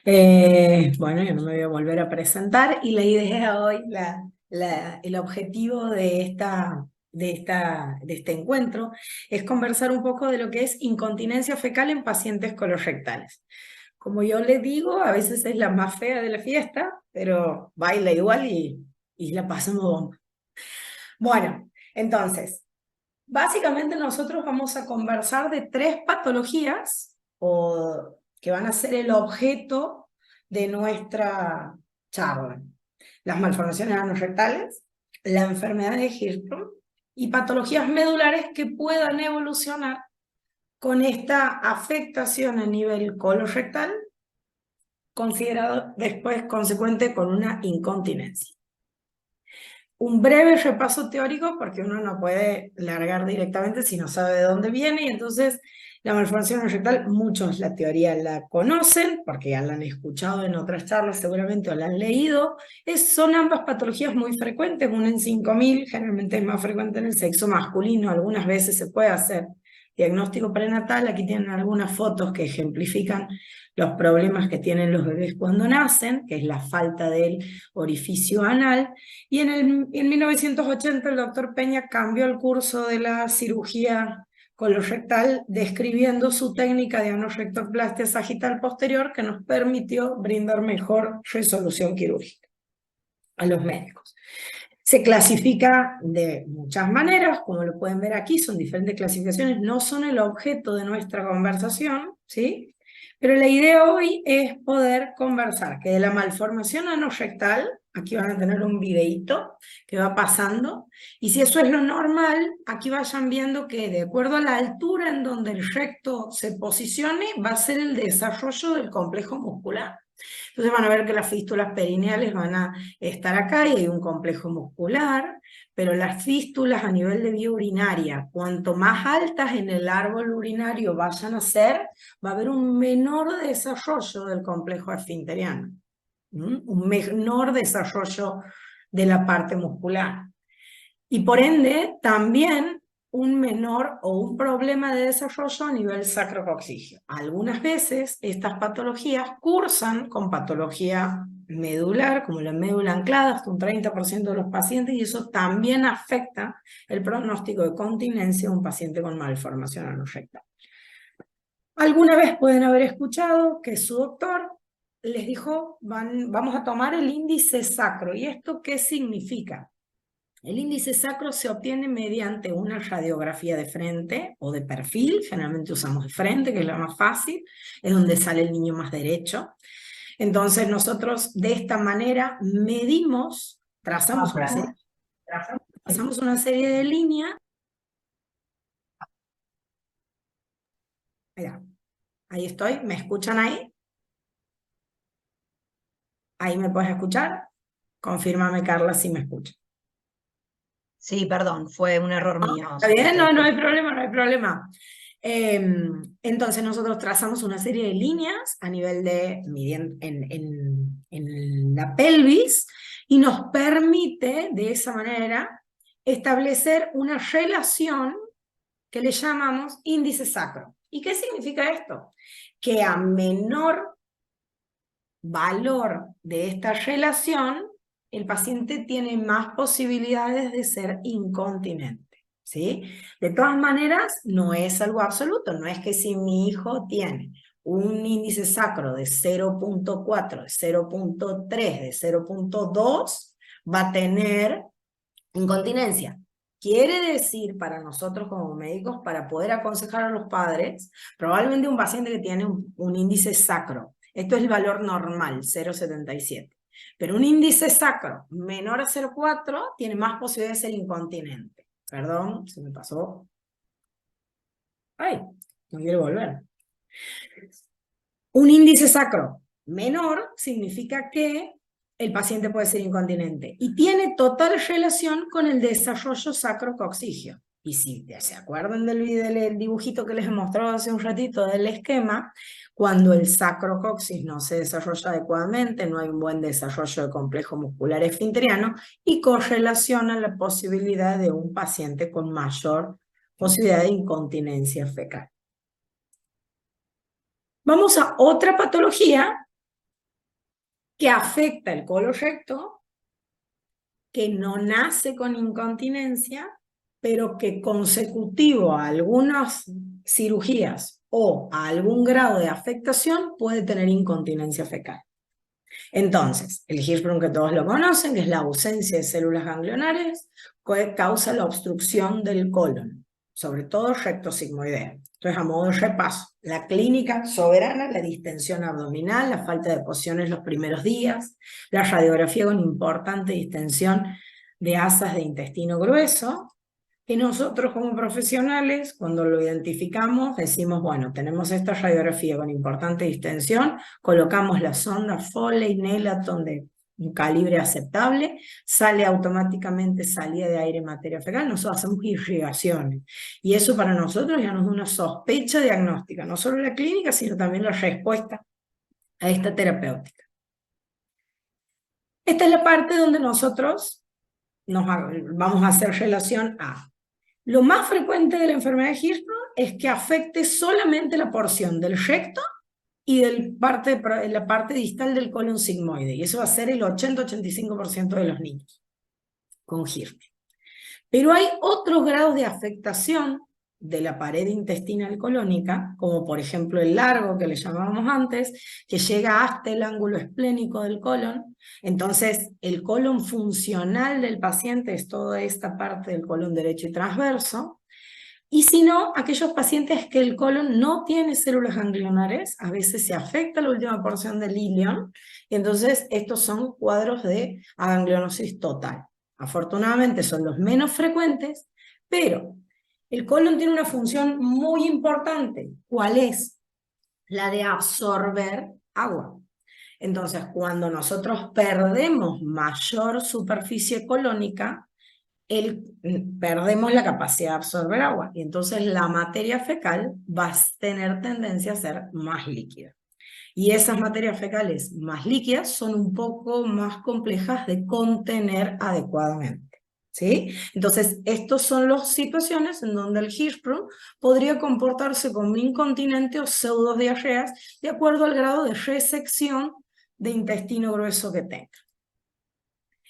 Bueno, yo no me voy a volver a presentar y la idea hoy, el objetivo de este encuentro es conversar un poco de lo que es incontinencia fecal en pacientes colorectales. Como yo les digo, a veces es la más fea de la fiesta, pero baila igual y la pasamos bomba. Bueno, entonces, básicamente nosotros vamos a conversar de tres patologías o que van a ser el objeto de nuestra charla. Las malformaciones anorrectales, la enfermedad de Hirschsprung y patologías medulares que puedan evolucionar con esta afectación a nivel colorectal, considerado después consecuente con una incontinencia. Un breve repaso teórico, porque uno no puede largar directamente si no sabe de dónde viene, y entonces la malformación rectal, muchos la teoría la conocen, porque ya la han escuchado en otras charlas seguramente o la han leído. Son ambas patologías muy frecuentes, una en 5.000, generalmente es más frecuente en el sexo masculino, algunas veces se puede hacer diagnóstico prenatal. Aquí tienen algunas fotos que ejemplifican los problemas que tienen los bebés cuando nacen, que es la falta del orificio anal. Y en 1980 el doctor Peña cambió el curso de la cirugía colorectal describiendo su técnica de anorrectoplastia sagital posterior que nos permitió brindar mejor resolución quirúrgica a los médicos. Se clasifica de muchas maneras, como lo pueden ver aquí, son diferentes clasificaciones, no son el objeto de nuestra conversación, ¿sí? Pero la idea hoy es poder conversar que de la malformación anorrectal, aquí van a tener un videíto que va pasando, y si eso es lo normal, aquí vayan viendo que de acuerdo a la altura en donde el recto se posicione, va a ser el desarrollo del complejo muscular. Entonces van a ver que las fístulas perineales van a estar acá y hay un complejo muscular, pero las fístulas a nivel de vía urinaria, cuanto más altas en el árbol urinario vayan a ser, va a haber un menor desarrollo del complejo esfinteriano, un menor desarrollo de la parte muscular. Y por ende, también un menor o un problema de desarrollo a nivel sacrococcigio. Algunas veces estas patologías cursan con patología medular, como la médula anclada, hasta un 30% de los pacientes, y eso también afecta el pronóstico de continencia de un paciente con malformación anorrectal. Alguna vez pueden haber escuchado que su doctor les dijo, vamos a tomar el índice sacro. ¿Y esto qué significa? El índice sacro se obtiene mediante una radiografía de frente o de perfil, generalmente usamos de frente, que es la más fácil, es donde sale el niño más derecho. Entonces nosotros de esta manera medimos, trazamos una serie de líneas. Mira, ahí estoy, ¿me escuchan ahí? ¿Ahí me puedes escuchar? Confírmame, Carla, si me escuchas. Sí, perdón, fue un error mío. ¿Está bien? No, no hay problema, no hay problema. Entonces nosotros trazamos una serie de líneas a nivel de en la pelvis y nos permite de esa manera establecer una relación que le llamamos índice sacro. ¿Y qué significa esto? Que a menor valor de esta relación, el paciente tiene más posibilidades de ser incontinente. ¿Sí? De todas maneras, no es algo absoluto, no es que si mi hijo tiene un índice sacro de 0.4, de 0.3, de 0.2, va a tener incontinencia. Quiere decir para nosotros como médicos, para poder aconsejar a los padres, probablemente un paciente que tiene un índice sacro, esto es el valor normal, 0.77, pero un índice sacro menor a 0.4 tiene más posibilidad de ser incontinente. Perdón, se me pasó. Ay, no quiero volver. Un índice sacro menor significa que el paciente puede ser incontinente y tiene total relación con el desarrollo sacrococcigio. Y si se acuerdan del dibujito que les he mostrado hace un ratito del esquema, cuando el sacrococcix no se desarrolla adecuadamente, no hay un buen desarrollo de complejo muscular esfinteriano y correlaciona la posibilidad de un paciente con mayor posibilidad de incontinencia fecal. Vamos a otra patología que afecta el colon recto, que no nace con incontinencia, pero que consecutivo a algunas cirugías o a algún grado de afectación puede tener incontinencia fecal. Entonces, el Hirschsprung que todos lo conocen, que es la ausencia de células ganglionares, que causa la obstrucción del colon, sobre todo rectosigmoidea. Entonces, a modo de repaso, la clínica soberana, la distensión abdominal, la falta de posiciones los primeros días, la radiografía con importante distensión de asas de intestino grueso, y nosotros como profesionales, cuando lo identificamos, decimos, bueno, tenemos esta radiografía con importante distensión, colocamos la sonda Foley, Nelaton de un calibre aceptable, sale automáticamente salida de aire en materia fecal, nosotros hacemos irrigaciones. Y eso para nosotros ya nos da una sospecha diagnóstica, no solo la clínica, sino también la respuesta a esta terapéutica. Esta es la parte donde nosotros vamos a hacer relación a lo más frecuente de la enfermedad de Hirschsprung es que afecte solamente la porción del recto y la parte distal del colon sigmoide, y eso va a ser el 80-85% de los niños con Hirschsprung. Pero hay otros grados de afectación de la pared intestinal colónica, como por ejemplo el largo que le llamábamos antes, que llega hasta el ángulo esplénico del colon. Entonces el colon funcional del paciente es toda esta parte del colon derecho y transverso. Y si no, aquellos pacientes que el colon no tiene células ganglionares, a veces se afecta la última porción del ilion, y entonces estos son cuadros de aganglionosis total. Afortunadamente son los menos frecuentes, pero el colon tiene una función muy importante. ¿Cuál es? La de absorber agua. Entonces, cuando nosotros perdemos mayor superficie colónica, perdemos la capacidad de absorber agua, y entonces la materia fecal va a tener tendencia a ser más líquida. Y esas materias fecales más líquidas son un poco más complejas de contener adecuadamente. ¿Sí? Entonces, estas son las situaciones en donde el Hirschsprung podría comportarse como incontinente o pseudodiarreas de acuerdo al grado de resección de intestino grueso que tenga.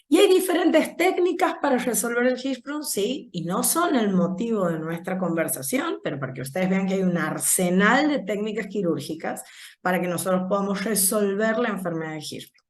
Y hay diferentes técnicas para resolver el Hirschsprung, sí, y no son el motivo de nuestra conversación, pero para que ustedes vean que hay un arsenal de técnicas quirúrgicas para que nosotros podamos resolver la enfermedad de Hirschsprung.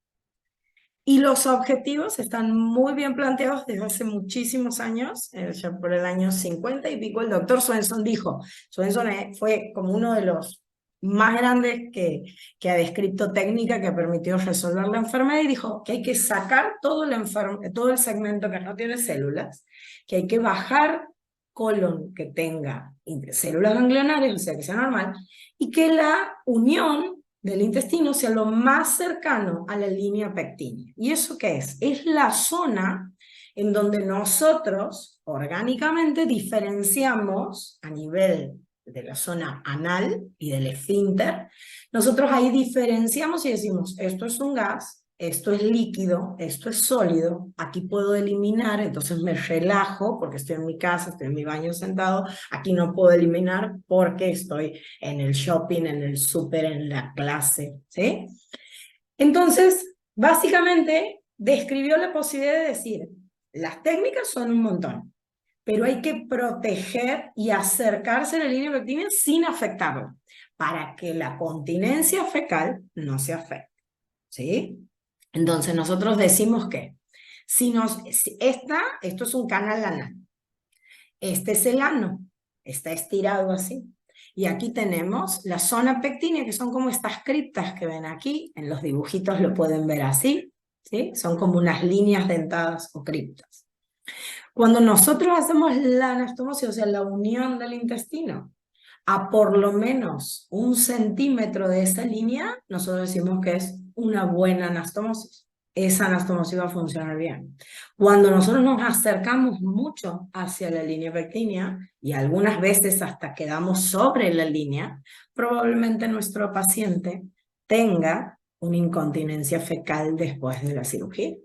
Y los objetivos están muy bien planteados desde hace muchísimos años, ya por el año 50 y pico. El doctor Swenson dijo, Swenson fue como uno de los más grandes que ha descrito técnica que permitió resolver la enfermedad, y dijo que hay que sacar todo el segmento que no tiene células, que hay que bajar colon que tenga células ganglionares, o sea que sea normal, y que la unión del intestino sea lo más cercano a la línea pectínea. ¿Y eso qué es? Es la zona en donde nosotros orgánicamente diferenciamos a nivel de la zona anal y del esfínter. Nosotros ahí diferenciamos y decimos, esto es un gas, esto es líquido, esto es sólido, aquí puedo eliminar, entonces me relajo porque estoy en mi casa, estoy en mi baño sentado, aquí no puedo eliminar porque estoy en el shopping, en el súper, en la clase, ¿sí? Entonces, básicamente, describió la posibilidad de decir, las técnicas son un montón, pero hay que proteger y acercarse a la línea pectínea sin afectarla, para que la continencia fecal no se afecte, ¿sí? Entonces nosotros decimos que esto es un canal anal, este es el ano, está estirado así, y aquí tenemos la zona pectínea, que son como estas criptas que ven aquí, en los dibujitos lo pueden ver así, ¿sí? Son como unas líneas dentadas o criptas. Cuando nosotros hacemos la anastomosis, o sea, la unión del intestino, a por lo menos 1 centímetro de esa línea, nosotros decimos que es una buena anastomosis. Esa anastomosis va a funcionar bien. Cuando nosotros nos acercamos mucho hacia la línea pectínea, y algunas veces hasta quedamos sobre la línea, probablemente nuestro paciente tenga una incontinencia fecal después de la cirugía.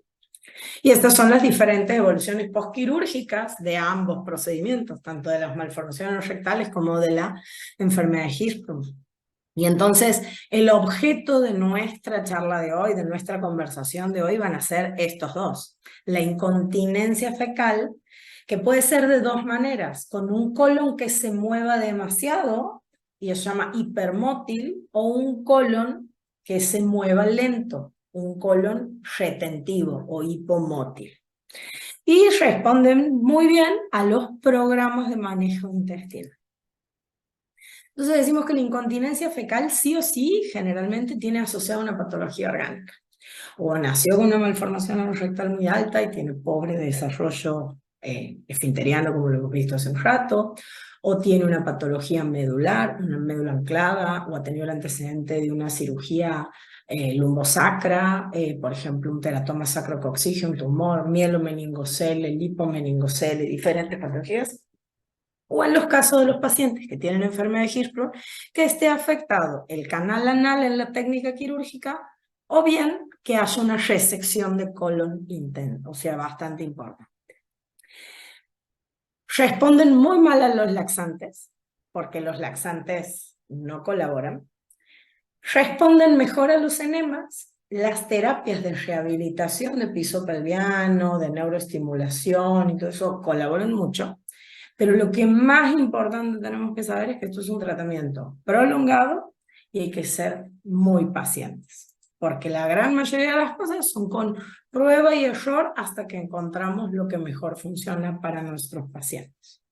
Y estas son las diferentes evoluciones postquirúrgicas de ambos procedimientos, tanto de las malformaciones rectales como de la enfermedad de Hirschsprung. Y entonces el objeto de nuestra charla de hoy, de nuestra conversación de hoy, van a ser estos dos. La incontinencia fecal, que puede ser de dos maneras, con un colon que se mueva demasiado, y eso se llama hipermótil, o un colon que se mueva lento, un colon retentivo o hipomótil. Y responden muy bien a los programas de manejo intestinal. Entonces decimos que la incontinencia fecal sí o sí generalmente tiene asociada una patología orgánica. O nació con una malformación anorrectal muy alta y tiene pobre desarrollo esfinteriano, como lo hemos visto hace un rato, o tiene una patología medular, una médula anclada, o ha tenido el antecedente de una cirugía lumbosacra, por ejemplo, un teratoma sacrococcigio, un tumor, mielomeningocele, lipomeningocele, diferentes patologías. O en los casos de los pacientes que tienen enfermedad de Hirschsprung, que esté afectado el canal anal en la técnica quirúrgica, o bien que haya una resección de colon interno, o sea, bastante importante. Responden muy mal a los laxantes, porque los laxantes no colaboran. Responden mejor a los enemas. Las terapias de rehabilitación de piso pelviano, de neuroestimulación y todo eso colaboran mucho. Pero lo que más importante tenemos que saber es que esto es un tratamiento prolongado y hay que ser muy pacientes, porque la gran mayoría de las cosas son con prueba y error hasta que encontramos lo que mejor funciona para nuestros pacientes.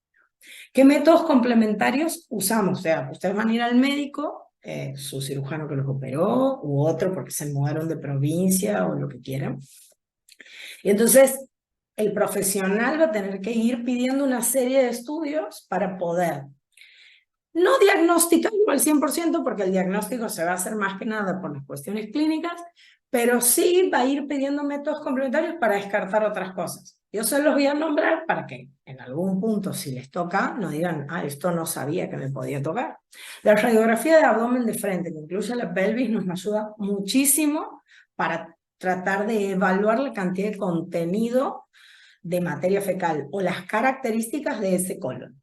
¿Qué métodos complementarios usamos? O sea, ustedes van a ir al médico, su cirujano que los operó, u otro porque se mudaron de provincia o lo que quieran. Y entonces el profesional va a tener que ir pidiendo una serie de estudios para poder no diagnosticarlo al 100%, porque el diagnóstico se va a hacer más que nada por las cuestiones clínicas, pero sí va a ir pidiendo métodos complementarios para descartar otras cosas. Yo se los voy a nombrar para que en algún punto, si les toca, no digan, ah, esto no sabía que me podía tocar. La radiografía de abdomen de frente, que incluye la pelvis, nos ayuda muchísimo para tratar de evaluar la cantidad de contenido de materia fecal o las características de ese colon.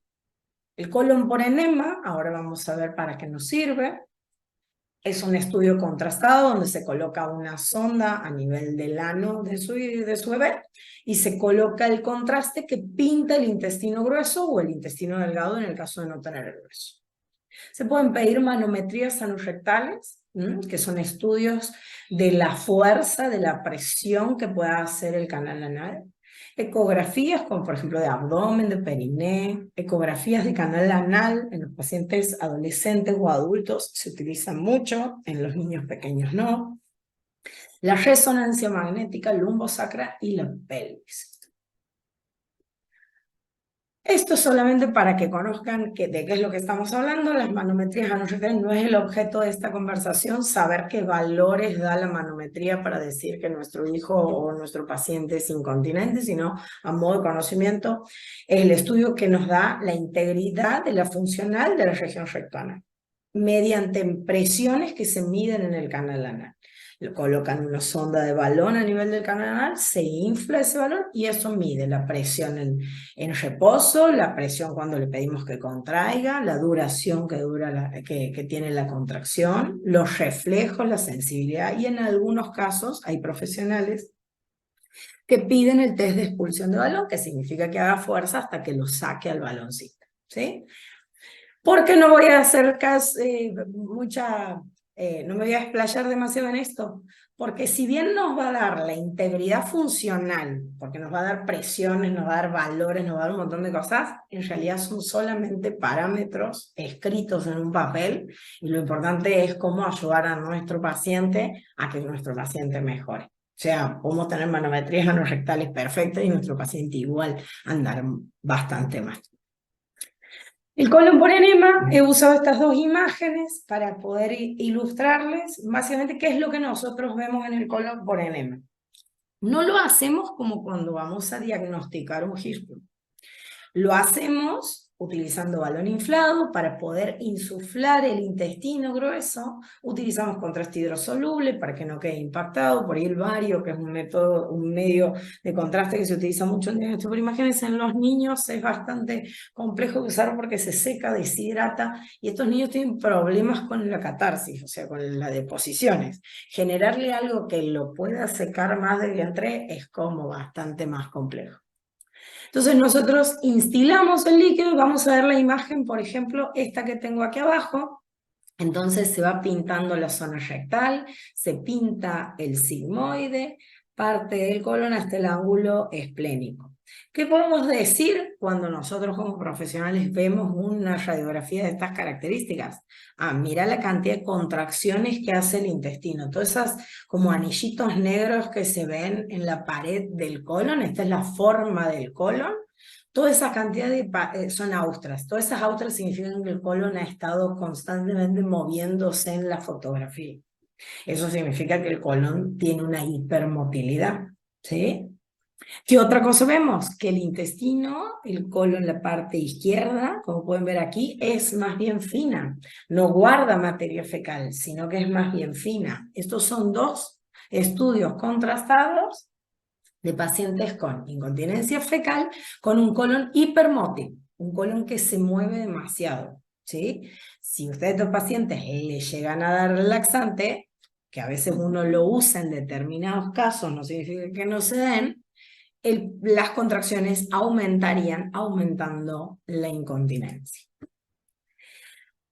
El colon por enema, ahora vamos a ver para qué nos sirve. Es un estudio contrastado donde se coloca una sonda a nivel del ano de su bebé y se coloca el contraste que pinta el intestino grueso o el intestino delgado en el caso de no tener el grueso. Se pueden pedir manometrías anorrectales, que son estudios de la fuerza, de la presión que pueda hacer el canal anal. Ecografías, como por ejemplo de abdomen, de periné, ecografías de canal anal en los pacientes adolescentes o adultos se utilizan mucho, en los niños pequeños no. La resonancia magnética lumbosacra y la pelvis. Esto solamente para que conozcan de qué es lo que estamos hablando. Las manometrías anorrectales no es el objeto de esta conversación, saber qué valores da la manometría para decir que nuestro hijo o nuestro paciente es incontinente, sino a modo de conocimiento, el estudio que nos da la integridad de la funcional de la región rectoanal, mediante presiones que se miden en el canal anal. Colocan una sonda de balón a nivel del canal anal, se infla ese balón y eso mide la presión en reposo, la presión cuando le pedimos que contraiga, la duración que tiene la contracción, los reflejos, la sensibilidad, y en algunos casos hay profesionales que piden el test de expulsión de balón, que significa que haga fuerza hasta que lo saque al baloncito, ¿sí? Porque no voy a hacer no me voy a explayar demasiado en esto, porque si bien nos va a dar la integridad funcional, porque nos va a dar presiones, nos va a dar valores, nos va a dar un montón de cosas, en realidad son solamente parámetros escritos en un papel, y lo importante es cómo ayudar a nuestro paciente a que nuestro paciente mejore. O sea, podemos tener manometrías anorrectales perfectas y nuestro paciente igual andar bastante más. El colon por enema, he usado estas dos imágenes para poder ilustrarles básicamente qué es lo que nosotros vemos en el colon por enema. No lo hacemos como cuando vamos a diagnosticar un Hirschsprung. Lo hacemos utilizando balón inflado para poder insuflar el intestino grueso. Utilizamos contraste hidrosoluble para que no quede impactado. Por ahí el bario, que es un método, un medio de contraste que se utiliza mucho en diagnóstico por imágenes en los niños, es bastante complejo de usar porque se seca, deshidrata, y estos niños tienen problemas con la catarsis, o sea, con las deposiciones. Generarle algo que lo pueda secar más del vientre es como bastante más complejo. Entonces nosotros instilamos el líquido y vamos a ver la imagen, por ejemplo, esta que tengo aquí abajo. Entonces se va pintando la zona rectal, se pinta el sigmoide, parte del colon hasta el ángulo esplénico. ¿Qué podemos decir cuando nosotros como profesionales vemos una radiografía de estas características? Ah, mira la cantidad de contracciones que hace el intestino, todas esas como anillitos negros que se ven en la pared del colon, esta es la forma del colon. Toda esa cantidad de son austras. Todas esas austras significan que el colon ha estado constantemente moviéndose en la fotografía. Eso significa que el colon tiene una hipermotilidad, ¿sí? ¿Qué otra cosa vemos? Que el intestino, el colon, la parte izquierda, como pueden ver aquí, es más bien fina. No guarda materia fecal, sino que es más bien fina. Estos son dos estudios contrastados de pacientes con incontinencia fecal, con un colon hipermótil, un colon que se mueve demasiado, ¿sí? Si ustedes a estos pacientes le llegan a dar laxante, que a veces uno lo usa en determinados casos, no significa que no se den, las contracciones aumentarían, aumentando la incontinencia.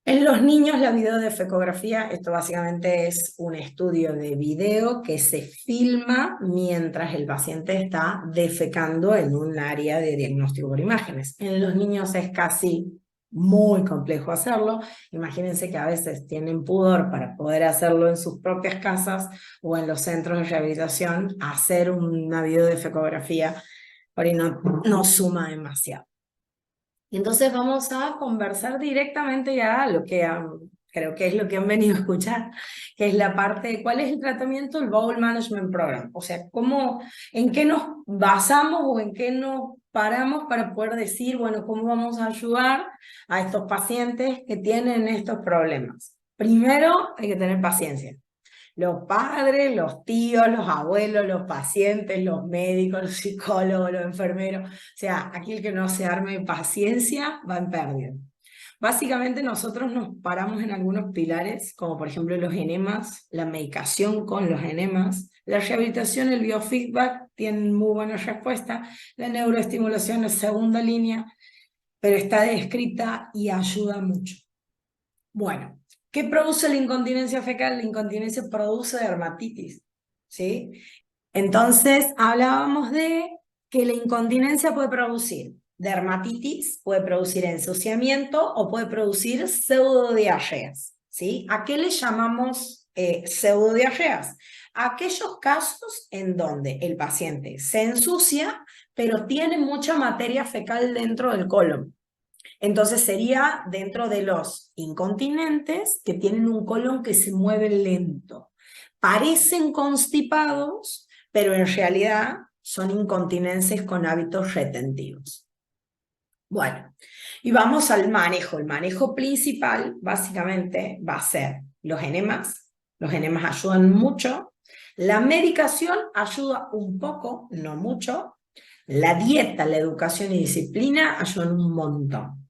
En los niños, la videodefecografía, esto básicamente es un estudio de video que se filma mientras el paciente está defecando en un área de diagnóstico por imágenes. En los niños es casi muy complejo hacerlo. Imagínense que a veces tienen pudor para poder hacerlo en sus propias casas o en los centros de rehabilitación. Hacer una videodefecografía por ahí no suma demasiado. Y entonces vamos a conversar directamente ya lo que creo que es lo que han venido a escuchar, que es la parte de cuál es el tratamiento, el Bowel Management Program. O sea, en qué nos basamos o en qué nos paramos para poder decir, bueno, cómo vamos a ayudar a estos pacientes que tienen estos problemas. Primero, hay que tener paciencia. Los padres, los tíos, los abuelos, los pacientes, los médicos, los psicólogos, los enfermeros. O sea, aquí el que no se arme paciencia va en pérdida. Básicamente nosotros nos paramos en algunos pilares, como por ejemplo los enemas, la medicación con los enemas, la rehabilitación, el biofeedback, tienen muy buena respuesta, la neuroestimulación es segunda línea, pero está descrita y ayuda mucho. Bueno, ¿qué produce la incontinencia fecal? La incontinencia produce dermatitis, ¿sí? Entonces, hablábamos de que la incontinencia puede producir dermatitis, puede producir ensuciamiento o puede producir pseudodiarreas, ¿sí? ¿A qué le llamamos pseudodiarreas? A aquellos casos en donde el paciente se ensucia, pero tiene mucha materia fecal dentro del colon. Entonces sería dentro de los incontinentes que tienen un colon que se mueve lento. Parecen constipados, pero en realidad son incontinentes con hábitos retentivos. Bueno, y vamos al manejo. El manejo principal básicamente va a ser los enemas. Los enemas ayudan mucho. La medicación ayuda un poco, no mucho. La dieta, la educación y disciplina ayudan un montón.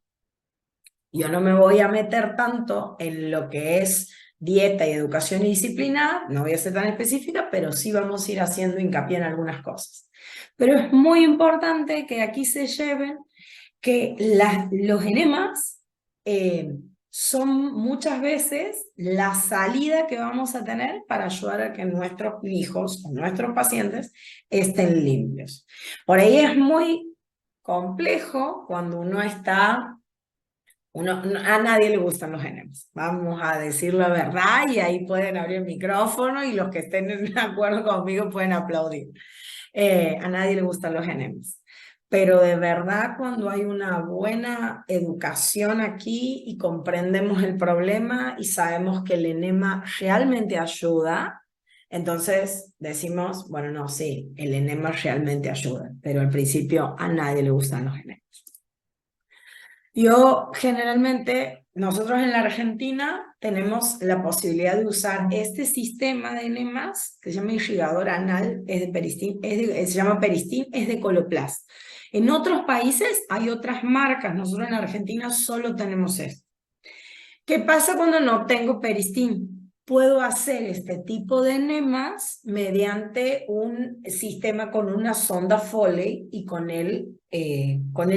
Yo no me voy a meter tanto en lo que es dieta y educación y disciplina, no voy a ser tan específica, pero sí vamos a ir haciendo hincapié en algunas cosas. Pero es muy importante que aquí se lleven que los enemas son muchas veces la salida que vamos a tener para ayudar a que nuestros hijos o nuestros pacientes estén limpios. Por ahí es muy complejo cuando uno está... a nadie le gustan los enemas, vamos a decir la verdad, y ahí pueden abrir el micrófono y los que estén de acuerdo conmigo pueden aplaudir. A nadie le gustan los enemas, pero de verdad cuando hay una buena educación aquí y comprendemos el problema y sabemos que el enema realmente ayuda, entonces decimos, bueno, no, sí, el enema realmente ayuda, pero al principio a nadie le gustan los enemas. Yo generalmente, nosotros en la Argentina tenemos la posibilidad de usar este sistema de enemas que se llama irrigador anal, es de Peristin, se llama Peristin, es de Coloplast. En otros países hay otras marcas, nosotros en la Argentina solo tenemos esto. ¿Qué pasa cuando no tengo Peristin? Puedo hacer este tipo de enemas mediante un sistema con una sonda Foley y con el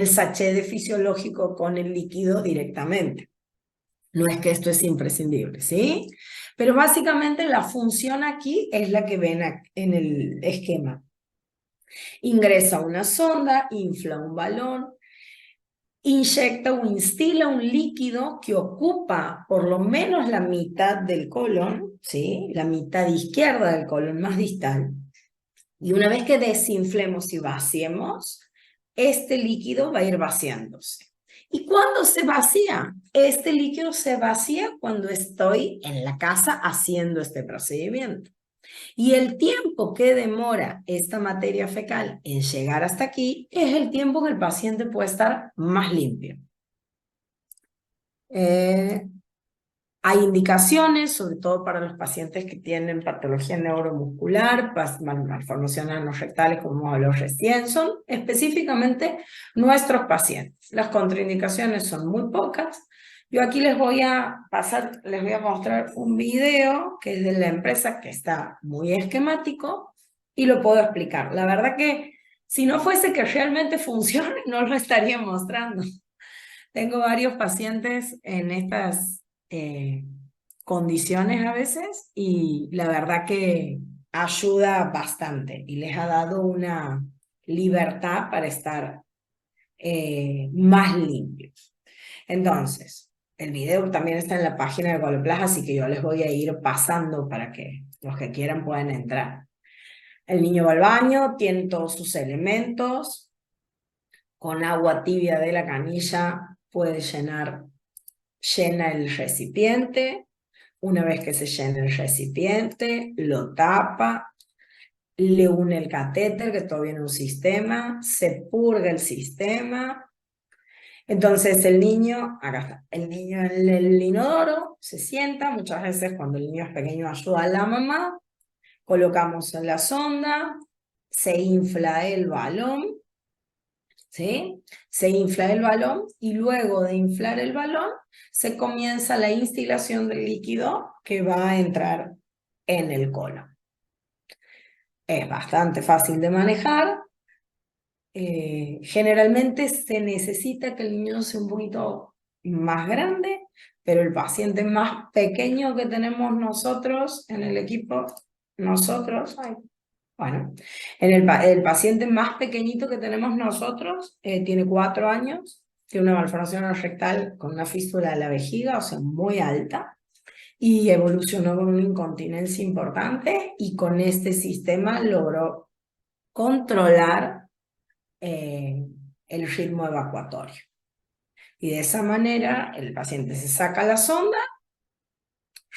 sachet de fisiológico, con el líquido directamente. No es que esto es imprescindible, ¿sí? Pero básicamente la función aquí es la que ven en el esquema. Ingresa una sonda, infla un balón, inyecta o instila un líquido que ocupa por lo menos la mitad del colon, ¿sí? La mitad izquierda del colon más distal. Y una vez que desinflemos y vaciemos, este líquido va a ir vaciándose. ¿Y cuándo se vacía? Este líquido se vacía cuando estoy en la casa haciendo este procedimiento. Y el tiempo que demora esta materia fecal en llegar hasta aquí es el tiempo que el paciente puede estar más limpio. Hay indicaciones, sobre todo para los pacientes que tienen patología neuromuscular, malformaciones anorrectales, como hemos hablado recién, son específicamente nuestros pacientes. Las contraindicaciones son muy pocas. Yo aquí les voy a mostrar un video que es de la empresa, que está muy esquemático y lo puedo explicar. La verdad que si no fuese que realmente funcione, no lo estaría mostrando. Tengo varios pacientes en estas condiciones a veces y la verdad que ayuda bastante y les ha dado una libertad para estar más limpios. Entonces, el video también está en la página de Coloplast, así que yo les voy a ir pasando para que los que quieran puedan entrar. El niño va al baño, tiene todos sus elementos, con agua tibia de la canilla puede llena el recipiente. Una vez que se llena el recipiente, lo tapa, le une el catéter, que todavía en un sistema, se purga el sistema. Entonces el niño, acá está, el niño en el inodoro se sienta, muchas veces cuando el niño es pequeño ayuda a la mamá, colocamos en la sonda, se infla el balón, ¿sí? Se infla el balón y luego de inflar el balón se comienza la instilación del líquido que va a entrar en el colon. Es bastante fácil de manejar. Generalmente se necesita que el niño sea un poquito más grande, pero el paciente más pequeño que tenemos nosotros en el equipo, bueno, el paciente más pequeñito que tenemos nosotros tiene 4 años, tiene una malformación rectal con una fístula de la vejiga, o sea, muy alta, y evolucionó con una incontinencia importante y con este sistema logró controlar el ritmo evacuatorio. Y de esa manera el paciente se saca la sonda,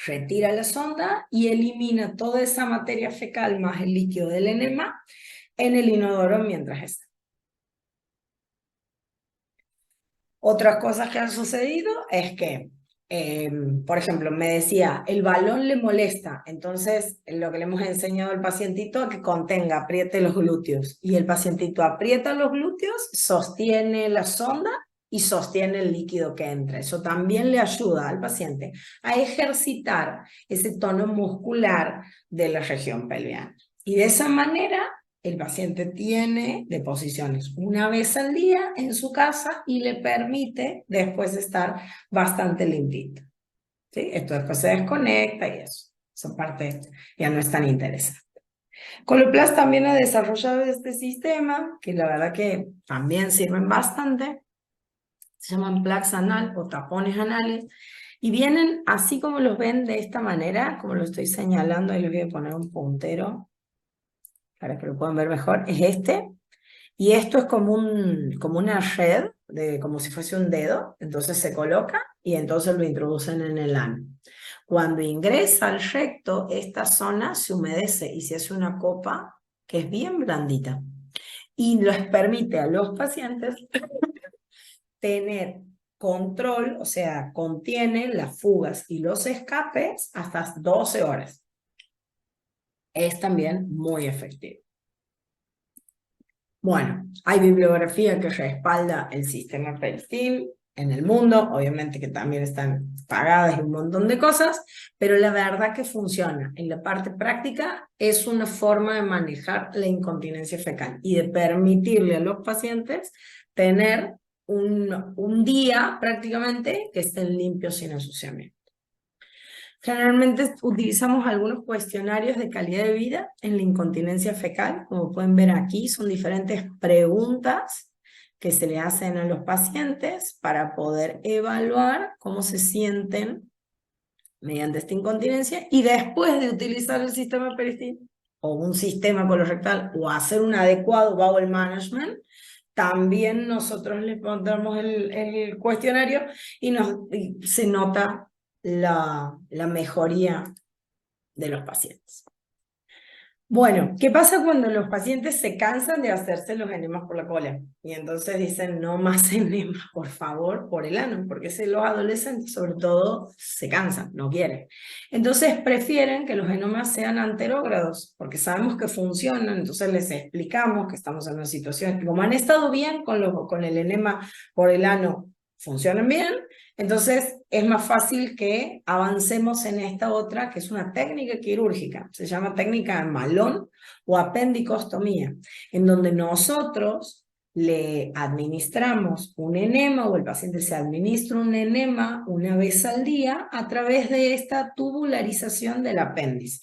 retira la sonda y elimina toda esa materia fecal más el líquido del enema en el inodoro mientras está. Otras cosas que han sucedido es que, por ejemplo, me decía, el balón le molesta, entonces lo que le hemos enseñado al pacientito es que contenga, apriete los glúteos, y el pacientito aprieta los glúteos, sostiene la sonda y sostiene el líquido que entra. Eso también le ayuda al paciente a ejercitar ese tono muscular de la región pelviana. Y de esa manera el paciente tiene deposiciones una vez al día en su casa y le permite después estar bastante limpito. ¿Sí? Esto después se desconecta y eso. Esa parte ya no es tan interesante. Coloplast también ha desarrollado este sistema, que la verdad que también sirven bastante. Se llaman plugs anal o tapones anales. Y vienen así como los ven de esta manera, como lo estoy señalando, ahí les voy a poner un puntero para que lo puedan ver mejor, es este. Y esto es como una red, como si fuese un dedo, entonces se coloca y entonces lo introducen en el ano. Cuando ingresa al recto, esta zona se humedece y se hace una copa que es bien blandita. Y les permite a los pacientes tener control, o sea, contiene las fugas y los escapes hasta 12 horas. Es también muy efectivo. Bueno, hay bibliografía que respalda el sistema Peristil en el mundo, obviamente que también están pagadas y un montón de cosas, pero la verdad que funciona. En la parte práctica es una forma de manejar la incontinencia fecal y de permitirle a los pacientes tener un día prácticamente que estén limpios sin ensuciamiento. Generalmente utilizamos algunos cuestionarios de calidad de vida en la incontinencia fecal. Como pueden ver aquí, son diferentes preguntas que se le hacen a los pacientes para poder evaluar cómo se sienten mediante esta incontinencia, y después de utilizar el sistema Peristil o un sistema colorectal o hacer un adecuado bowel management, también nosotros le pondremos el cuestionario y se nota la mejoría de los pacientes. Bueno, ¿qué pasa cuando los pacientes se cansan de hacerse los enemas por la cola? Y entonces dicen, no más enemas, por favor, por el ano, porque los adolescentes sobre todo se cansan, no quieren. Entonces prefieren que los enemas sean anterógrados, porque sabemos que funcionan, entonces les explicamos que estamos en una situación, como han estado bien con el enema por el ano, funcionan bien, entonces es más fácil que avancemos en esta otra, que es una técnica quirúrgica, se llama técnica de Malón o apendicostomía, en donde nosotros le administramos un enema, o el paciente se administra un enema una vez al día a través de esta tubularización del apéndice.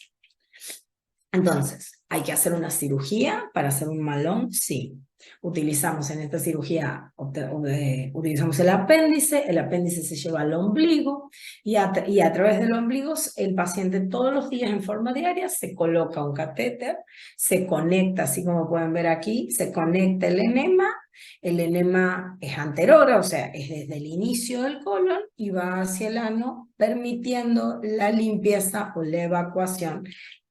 Entonces, ¿hay que hacer una cirugía para hacer un malón? Sí. Utilizamos en esta cirugía, utilizamos el apéndice se lleva al ombligo y a través del ombligo el paciente todos los días en forma diaria se coloca un catéter, se conecta, así como pueden ver aquí, se conecta el enema es anterógrado, o sea, es desde el inicio del colon y va hacia el ano, permitiendo la limpieza o la evacuación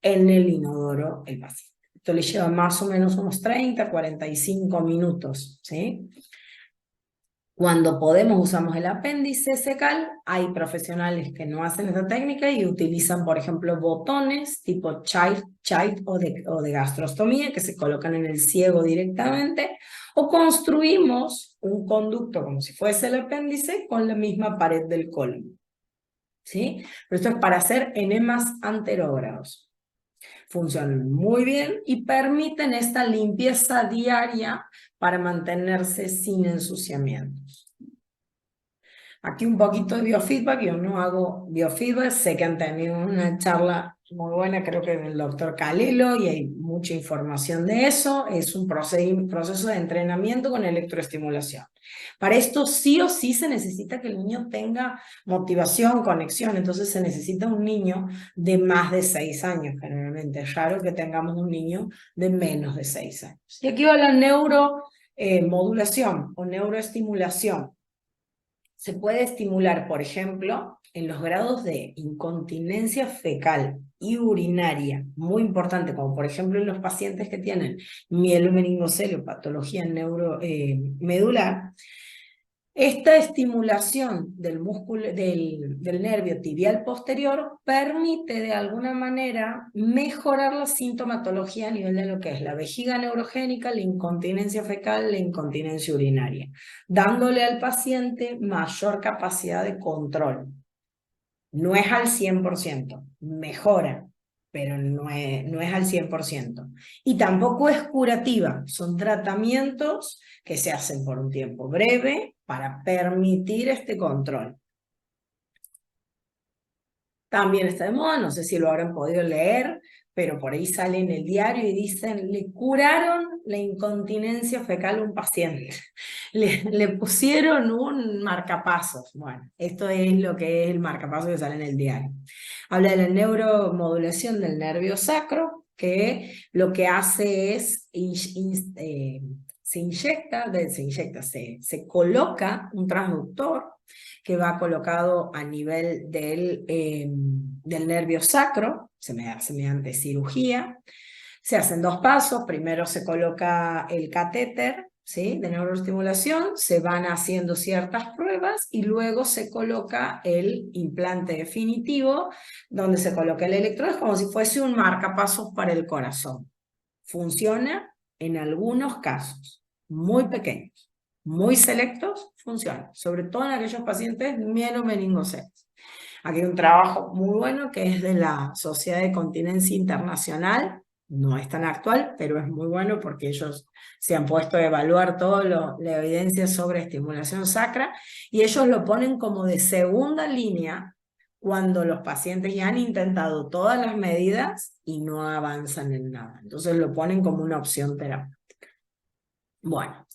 en el inodoro el paciente. Esto le lleva más o menos unos 30, 45 minutos, ¿sí? Cuando podemos usamos el apéndice secal, hay profesionales que no hacen esta técnica y utilizan, por ejemplo, botones tipo child o de gastrostomía que se colocan en el ciego directamente, o construimos un conducto como si fuese el apéndice con la misma pared del colon, ¿sí? Pero esto es para hacer enemas anterógrados. Funcionan muy bien y permiten esta limpieza diaria para mantenerse sin ensuciamientos. Aquí un poquito de biofeedback, yo no hago biofeedback, sé que han tenido una charla muy buena, creo que del doctor Calilo, y hay mucha información de eso. Es un proceso de entrenamiento con electroestimulación. Para esto sí o sí se necesita que el niño tenga motivación, conexión, entonces se necesita un niño de más de 6 años, generalmente. Es raro que tengamos un niño de menos de 6 años. Y aquí va la neuromodulación o neuroestimulación. Se puede estimular, por ejemplo, en los grados de incontinencia fecal y urinaria, muy importante, como por ejemplo en los pacientes que tienen mielomeningocele, patología medular. Esta estimulación del músculo, del nervio tibial posterior permite de alguna manera mejorar la sintomatología a nivel de lo que es la vejiga neurogénica, la incontinencia fecal, la incontinencia urinaria, dándole al paciente mayor capacidad de control. No es al 100%, mejora, pero no es al 100%. Y tampoco es curativa, son tratamientos que se hacen por un tiempo breve para permitir este control. También está de moda, no sé si lo habrán podido leer, pero por ahí sale en el diario y dicen, le curaron la incontinencia fecal a un paciente, le pusieron un marcapasos. Bueno, esto es lo que es el marcapasos que sale en el diario. Habla de la neuromodulación del nervio sacro, que lo que hace es, se coloca un transductor que va colocado a nivel del nervio sacro, se hace mediante cirugía. Se hacen 2 pasos, primero se coloca el catéter ¿sí? De neuroestimulación, se van haciendo ciertas pruebas y luego se coloca el implante definitivo, donde se coloca el electrodo, es como si fuese un marcapasos para el corazón. Funciona en algunos casos, muy pequeños, muy selectos, funciona, sobre todo en aquellos pacientes mielomeningocélicos. Aquí hay un trabajo muy bueno que es de la Sociedad de Continencia Internacional, no es tan actual, pero es muy bueno porque ellos se han puesto a evaluar toda la evidencia sobre estimulación sacra y ellos lo ponen como de segunda línea cuando los pacientes ya han intentado todas las medidas y no avanzan en nada. Entonces lo ponen como una opción terapéutica. Bueno,